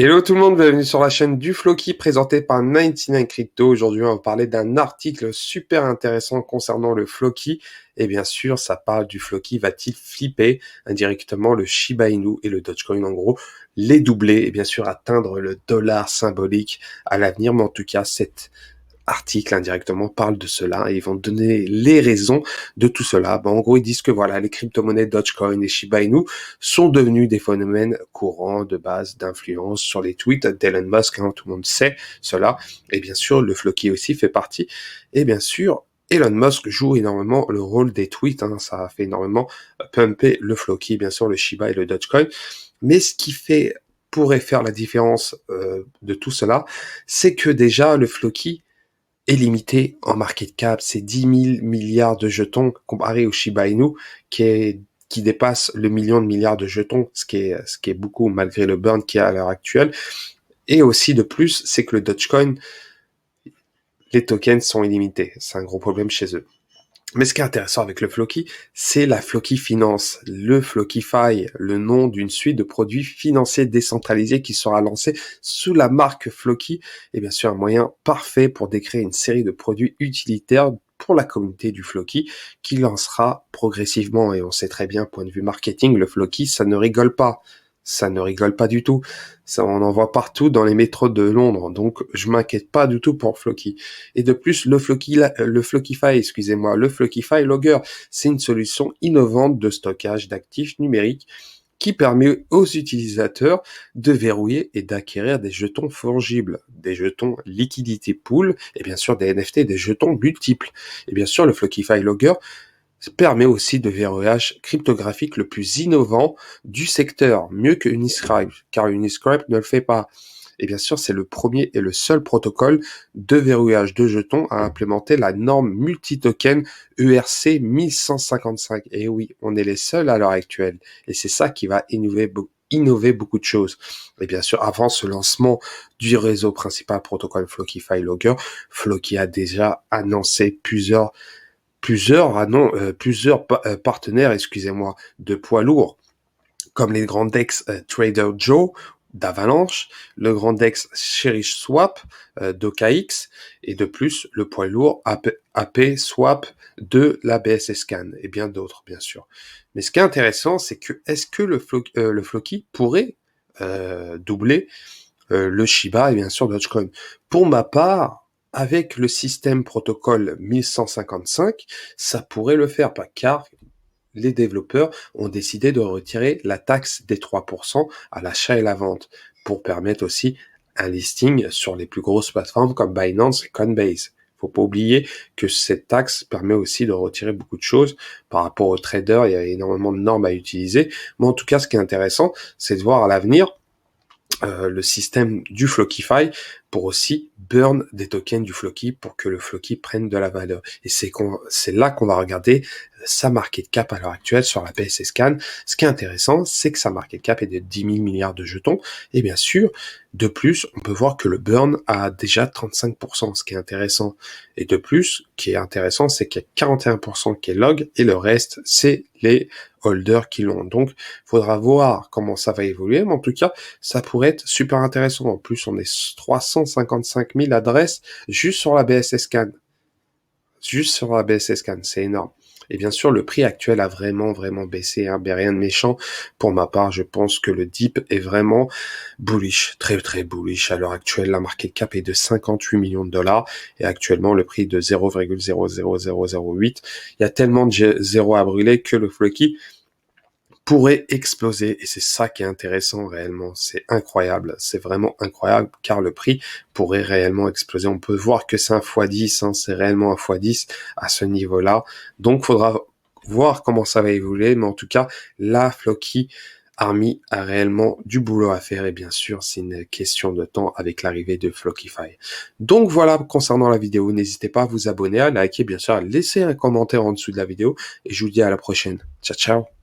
Hello tout le monde, bienvenue sur la chaîne du Floki présentée par 99 Crypto. Aujourd'hui, on va parler d'un article super intéressant concernant le Floki. Et bien sûr, ça parle du Floki va-t-il flipper indirectement le Shiba Inu et le Dogecoin, en gros, les doubler et bien sûr atteindre le dollar symbolique à l'avenir. Mais en tout cas, cet article indirectement parle de cela et ils vont donner les raisons de tout cela. En gros, ils disent que voilà, les crypto-monnaies Dogecoin et Shiba Inu sont devenus des phénomènes courants de base d'influence sur les tweets d'Elon Musk, tout le monde sait cela. Et bien sûr, le Floki aussi fait partie. Et bien sûr, Elon Musk joue énormément le rôle des tweets, ça a fait énormément pumper le Floki, bien sûr, le Shiba et le Dogecoin. Mais ce qui pourrait faire la différence de tout cela, c'est que déjà le Floki est limité en market cap, c'est 10 000 milliards de jetons comparé au Shiba Inu qui dépasse le million de milliards de jetons, ce qui est beaucoup malgré le burn qu'il y a à l'heure actuelle. Et aussi de plus, c'est que le Dogecoin, les tokens sont illimités. C'est un gros problème chez eux. Mais ce qui est intéressant avec le Floki, c'est la Floki Finance, le Flokify, le nom d'une suite de produits financiers décentralisés qui sera lancé sous la marque Floki, et bien sûr un moyen parfait pour décrire une série de produits utilitaires pour la communauté du Floki qui lancera progressivement. Et on sait très bien, point de vue marketing, le Floki, ça ne rigole pas. Ça ne rigole pas du tout. Ça, on en voit partout dans les métros de Londres. Donc, je m'inquiète pas du tout pour Floki. Et de plus, le Flokify, le Flokify Logger, c'est une solution innovante de stockage d'actifs numériques qui permet aux utilisateurs de verrouiller et d'acquérir des jetons fongibles, des jetons liquidité pool, et bien sûr des NFT, des jetons multiples. Et bien sûr, le Flokify Logger permet aussi de verrouillage cryptographique le plus innovant du secteur, mieux que Uniscribe, car Uniscribe ne le fait pas. Et bien sûr, c'est le premier et le seul protocole de verrouillage de jetons à implémenter la norme multi-token ERC 1155. Et oui, on est les seuls à l'heure actuelle. Et c'est ça qui va innover beaucoup de choses. Et bien sûr, avant ce lancement du réseau principal protocole Flokify Logger, Floki a déjà annoncé plusieurs partenaires, de poids lourds, comme les grands DEX Trader Joe d'Avalanche, le grand DEX Cherish Swap d'OKX, et de plus le poids lourd AP Swap de la BSC Scan, et bien d'autres, bien sûr. Mais ce qui est intéressant, c'est que est-ce que le Floki pourrait doubler le Shiba et bien sûr Dogecoin? Pour ma part, avec le système protocole 1155, ça pourrait le faire, car les développeurs ont décidé de retirer la taxe des 3% à l'achat et la vente pour permettre aussi un listing sur les plus grosses plateformes comme Binance et Coinbase. Faut pas oublier que cette taxe permet aussi de retirer beaucoup de choses par rapport aux traders. Il y a énormément de normes à utiliser. Mais en tout cas, ce qui est intéressant, c'est de voir à l'avenir le système du Flokify pour aussi burn des tokens du Floki pour que le Floki prenne de la valeur. Et c'est là qu'on va regarder sa market cap à l'heure actuelle sur la BSC Scan. Ce qui est intéressant, c'est que sa market cap est de 10 000 milliards de jetons. Et bien sûr, de plus, on peut voir que le burn a déjà 35%, ce qui est intéressant. Et de plus, ce qui est intéressant, c'est qu'il y a 41% qui est log et le reste, c'est les holders qui l'ont. Donc, faudra voir comment ça va évoluer. Mais en tout cas, ça pourrait être super intéressant. En plus, on est 355 000 adresses juste sur la BSC Scan. Juste sur la BSC Scan, c'est énorme. Et bien sûr, le prix actuel a vraiment baissé, mais rien de méchant. Pour ma part, je pense que le dip est vraiment bullish, très bullish. À l'heure actuelle, la market cap est de 58 millions de dollars et actuellement le prix de 0,00008. Il y a tellement de zéros à brûler que le Floki pourrait exploser, et c'est ça qui est intéressant réellement, c'est incroyable, c'est vraiment incroyable, car le prix pourrait réellement exploser. On peut voir que c'est un x10, c'est réellement un x10 à ce niveau-là, donc faudra voir comment ça va évoluer, mais en tout cas, la Floki Army a réellement du boulot à faire, et bien sûr, c'est une question de temps avec l'arrivée de Flokify. Donc voilà, concernant la vidéo, n'hésitez pas à vous abonner, à liker, bien sûr, à laisser un commentaire en dessous de la vidéo, et je vous dis à la prochaine. Ciao, ciao!